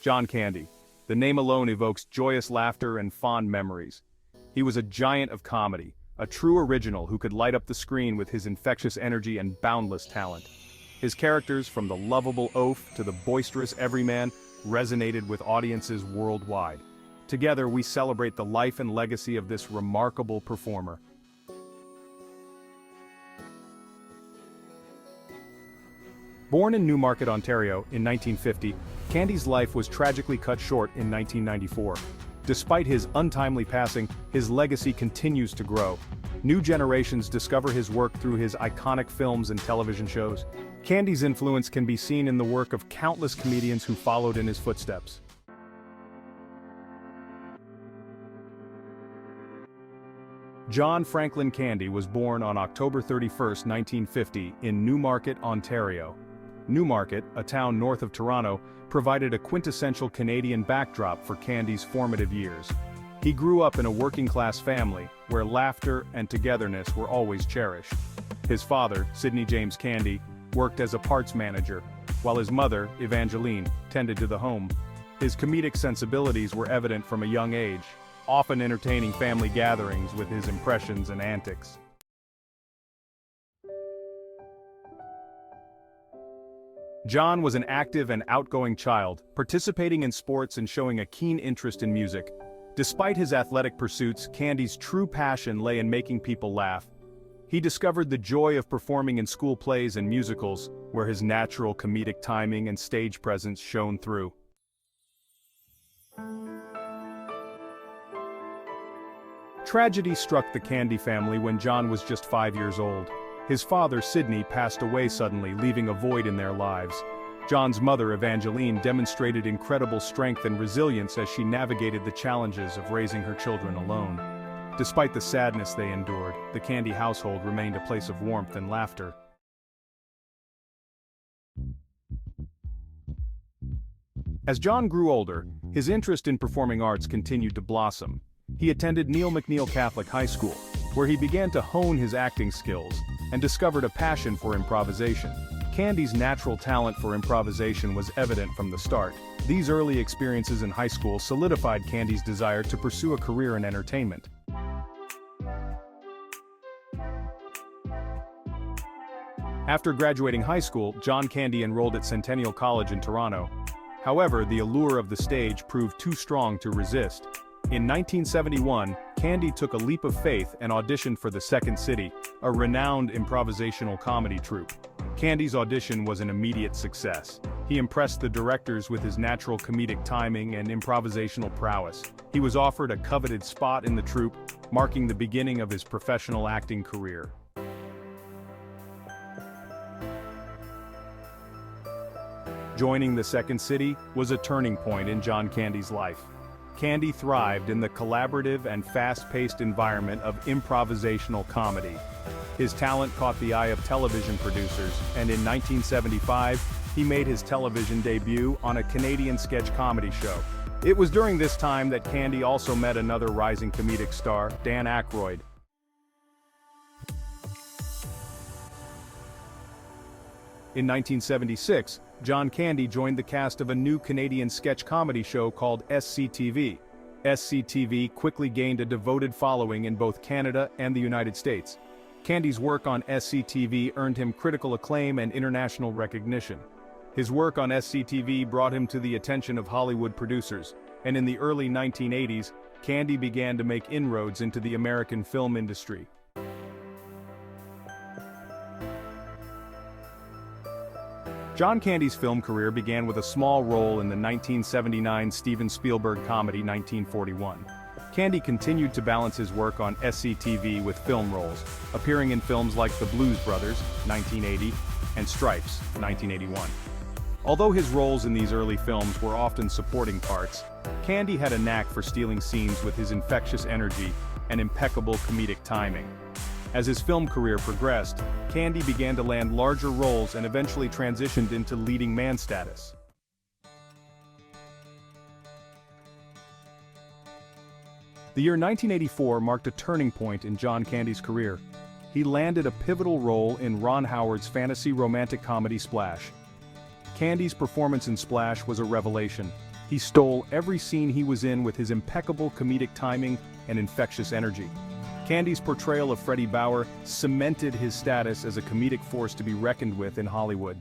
John Candy. The name alone evokes joyous laughter and fond memories. He was a giant of comedy, a true original who could light up the screen with his infectious energy and boundless talent. His characters, from the lovable oaf to the boisterous everyman, resonated with audiences worldwide. Together we celebrate the life and legacy of this remarkable performer. Born in Newmarket, Ontario, in 1950, Candy's life was tragically cut short in 1994. Despite his untimely passing, his legacy continues to grow. New generations discover his work through his iconic films and television shows. Candy's influence can be seen in the work of countless comedians who followed in his footsteps. John Franklin Candy was born on October 31, 1950, in Newmarket, Ontario. Newmarket, a town north of Toronto, provided a quintessential Canadian backdrop for Candy's formative years. He grew up in a working-class family, where laughter and togetherness were always cherished. His father, Sidney James Candy, worked as a parts manager, while his mother, Evangeline, tended to the home. His comedic sensibilities were evident from a young age, often entertaining family gatherings with his impressions and antics. John was an active and outgoing child, participating in sports and showing a keen interest in music. Despite his athletic pursuits, Candy's true passion lay in making people laugh. He discovered the joy of performing in school plays and musicals, where his natural comedic timing and stage presence shone through. Tragedy struck the Candy family when John was just 5 years old. His father, Sidney, passed away suddenly, leaving a void in their lives. John's mother, Evangeline, demonstrated incredible strength and resilience as she navigated the challenges of raising her children alone. Despite the sadness they endured, the Candy household remained a place of warmth and laughter. As John grew older, his interest in performing arts continued to blossom. He attended Neil McNeil Catholic High School, where he began to hone his acting skills and discovered a passion for improvisation. Candy's natural talent for improvisation was evident from the start. These early experiences in high school solidified Candy's desire to pursue a career in entertainment. After graduating high school, John Candy enrolled at Centennial College in Toronto. However, the allure of the stage proved too strong to resist. In 1971, Candy took a leap of faith and auditioned for The Second City, a renowned improvisational comedy troupe. Candy's audition was an immediate success. He impressed the directors with his natural comedic timing and improvisational prowess. He was offered a coveted spot in the troupe, marking the beginning of his professional acting career. Joining The Second City was a turning point in John Candy's life. Candy thrived in the collaborative and fast-paced environment of improvisational comedy. His talent caught the eye of television producers, and in 1975, he made his television debut on a Canadian sketch comedy show. It was during this time that Candy also met another rising comedic star, Dan Aykroyd. In 1976, John Candy joined the cast of a new Canadian sketch comedy show called SCTV. SCTV quickly gained a devoted following in both Canada and the United States. Candy's work on SCTV earned him critical acclaim and international recognition. His work on SCTV brought him to the attention of Hollywood producers, and in the early 1980s, Candy began to make inroads into the American film industry. John Candy's film career began with a small role in the 1979 Steven Spielberg comedy 1941. Candy continued to balance his work on SCTV with film roles, appearing in films like The Blues Brothers, 1980, and Stripes, 1981. Although his roles in these early films were often supporting parts, Candy had a knack for stealing scenes with his infectious energy and impeccable comedic timing. As his film career progressed, Candy began to land larger roles and eventually transitioned into leading man status. The year 1984 marked a turning point in John Candy's career. He landed a pivotal role in Ron Howard's fantasy romantic comedy Splash. Candy's performance in Splash was a revelation. He stole every scene he was in with his impeccable comedic timing and infectious energy. Candy's portrayal of Freddie Bauer cemented his status as a comedic force to be reckoned with in Hollywood.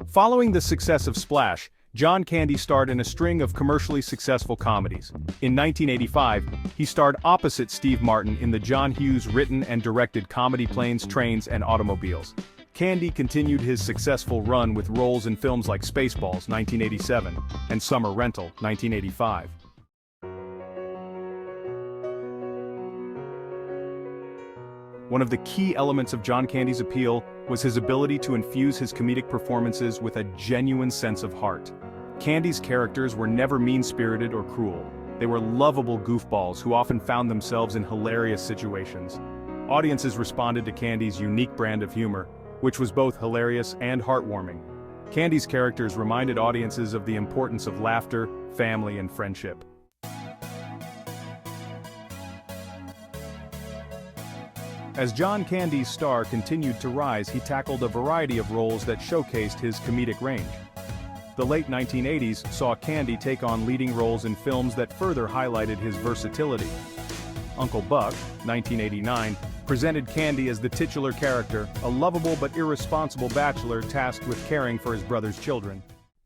Following the success of Splash, John Candy starred in a string of commercially successful comedies. In 1985, he starred opposite Steve Martin in the John Hughes written and directed comedy Planes, Trains, and Automobiles. Candy continued his successful run with roles in films like Spaceballs, 1987, and Summer Rental, 1985. One of the key elements of John Candy's appeal was his ability to infuse his comedic performances with a genuine sense of heart. Candy's characters were never mean-spirited or cruel. They were lovable goofballs who often found themselves in hilarious situations. Audiences responded to Candy's unique brand of humor, which was both hilarious and heartwarming. Candy's characters reminded audiences of the importance of laughter, family, and friendship. As John Candy's star continued to rise, he tackled a variety of roles that showcased his comedic range. The late 1980s saw Candy take on leading roles in films that further highlighted his versatility. Uncle Buck, 1989, presented Candy as the titular character, a lovable but irresponsible bachelor tasked with caring for his brother's children.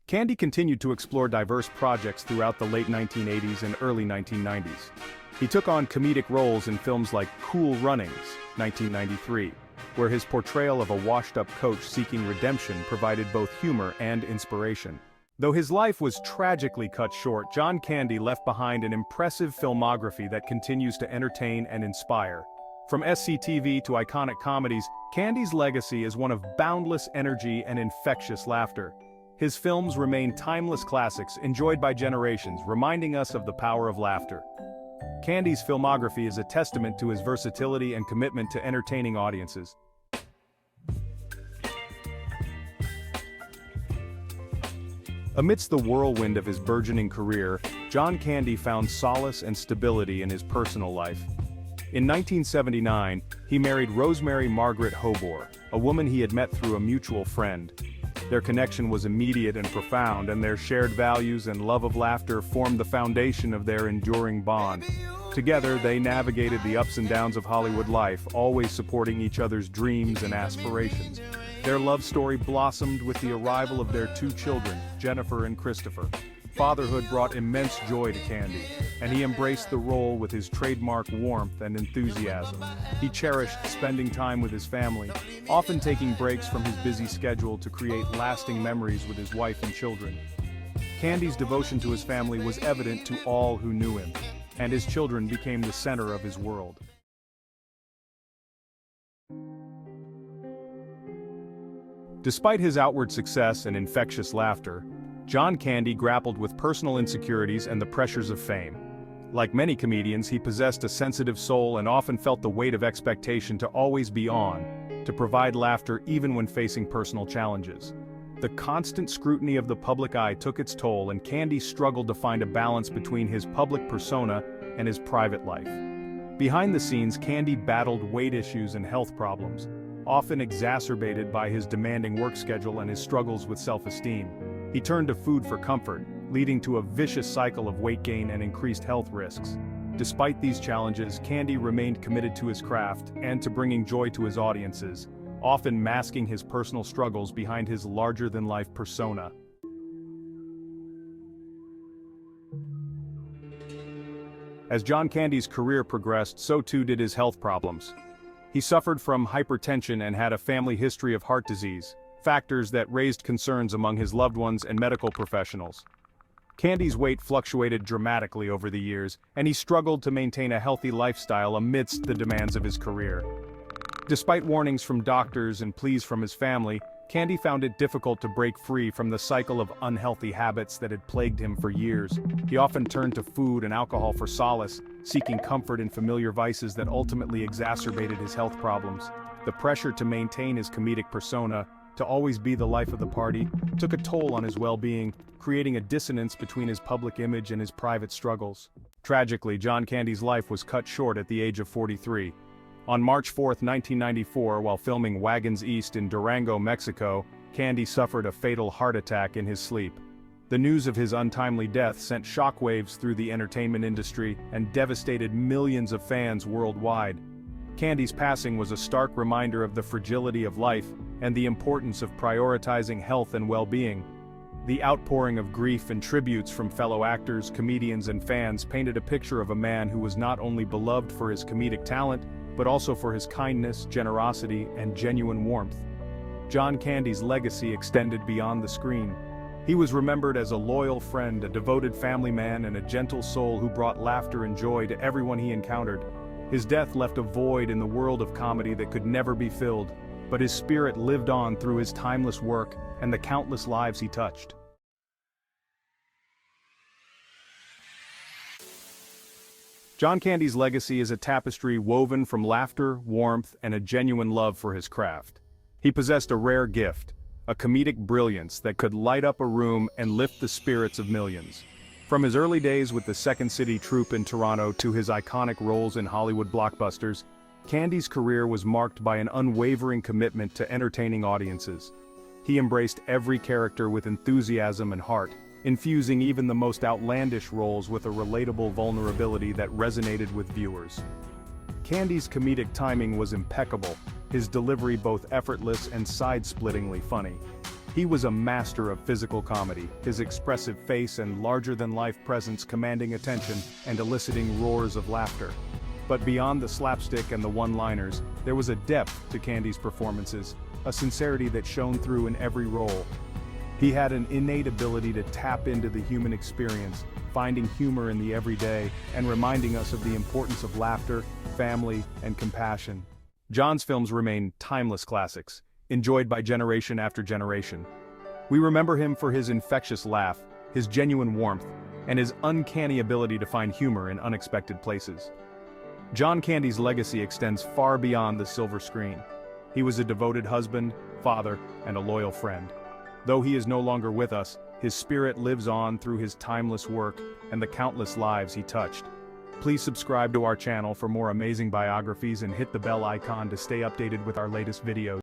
Candy continued to explore diverse projects throughout the late 1980s and early 1990s. He took on comedic roles in films like Cool Runnings, 1993, where his portrayal of a washed-up coach seeking redemption provided both humor and inspiration. Though his life was tragically cut short, John Candy left behind an impressive filmography that continues to entertain and inspire. From SCTV to iconic comedies, Candy's legacy is one of boundless energy and infectious laughter. His films remain timeless classics enjoyed by generations, reminding us of the power of laughter. Candy's filmography is a testament to his versatility and commitment to entertaining audiences. Amidst the whirlwind of his burgeoning career, John Candy found solace and stability in his personal life. In 1979, he married Rosemary Margaret Hobor, a woman he had met through a mutual friend. Their connection was immediate and profound, and their shared values and love of laughter formed the foundation of their enduring bond. Together, they navigated the ups and downs of Hollywood life, always supporting each other's dreams and aspirations. Their love story blossomed with the arrival of their two children, Jennifer and Christopher. Fatherhood brought immense joy to Candy, and he embraced the role with his trademark warmth and enthusiasm. He cherished spending time with his family, often taking breaks from his busy schedule to create lasting memories with his wife and children. Candy's devotion to his family was evident to all who knew him, and his children became the center of his world. Despite his outward success and infectious laughter, John Candy grappled with personal insecurities and the pressures of fame. Like many comedians, he possessed a sensitive soul and often felt the weight of expectation to always be on, to provide laughter even when facing personal challenges. The constant scrutiny of the public eye took its toll, and Candy struggled to find a balance between his public persona and his private life. Behind the scenes, Candy battled weight issues and health problems, often exacerbated by his demanding work schedule and his struggles with self-esteem. He turned to food for comfort, leading to a vicious cycle of weight gain and increased health risks. Despite these challenges, Candy remained committed to his craft and to bringing joy to his audiences, often masking his personal struggles behind his larger-than-life persona. As John Candy's career progressed, so too did his health problems. He suffered from hypertension and had a family history of heart disease, factors that raised concerns among his loved ones and medical professionals. Candy's weight fluctuated dramatically over the years, and he struggled to maintain a healthy lifestyle amidst the demands of his career. Despite warnings from doctors and pleas from his family, Candy found it difficult to break free from the cycle of unhealthy habits that had plagued him for years. He often turned to food and alcohol for solace, seeking comfort in familiar vices that ultimately exacerbated his health problems. The pressure to maintain his comedic persona, to always be the life of the party, took a toll on his well-being, creating a dissonance between his public image and his private struggles. Tragically, John Candy's life was cut short at the age of 43. On March 4, 1994, while filming Wagons East in Durango, Mexico, Candy suffered a fatal heart attack in his sleep. The news of his untimely death sent shockwaves through the entertainment industry and devastated millions of fans worldwide. Candy's passing was a stark reminder of the fragility of life and the importance of prioritizing health and well-being. The outpouring of grief and tributes from fellow actors, comedians, and fans painted a picture of a man who was not only beloved for his comedic talent, but also for his kindness, generosity, and genuine warmth. John Candy's legacy extended beyond the screen. He was remembered as a loyal friend, a devoted family man, and a gentle soul who brought laughter and joy to everyone he encountered. His death left a void in the world of comedy that could never be filled, but his spirit lived on through his timeless work and the countless lives he touched. John Candy's legacy is a tapestry woven from laughter, warmth, and a genuine love for his craft. He possessed a rare gift, a comedic brilliance that could light up a room and lift the spirits of millions. From his early days with the Second City Troupe in Toronto to his iconic roles in Hollywood blockbusters, Candy's career was marked by an unwavering commitment to entertaining audiences. He embraced every character with enthusiasm and heart, infusing even the most outlandish roles with a relatable vulnerability that resonated with viewers. Candy's comedic timing was impeccable, his delivery both effortless and side-splittingly funny. He was a master of physical comedy, his expressive face and larger-than-life presence commanding attention and eliciting roars of laughter. But beyond the slapstick and the one-liners, there was a depth to Candy's performances, a sincerity that shone through in every role. He had an innate ability to tap into the human experience, finding humor in the everyday and reminding us of the importance of laughter, family, and compassion. John's films remain timeless classics, enjoyed by generation after generation. We remember him for his infectious laugh, his genuine warmth, and his uncanny ability to find humor in unexpected places. John Candy's legacy extends far beyond the silver screen. He was a devoted husband, father, and a loyal friend. Though he is no longer with us, his spirit lives on through his timeless work and the countless lives he touched. Please subscribe to our channel for more amazing biographies and hit the bell icon to stay updated with our latest videos.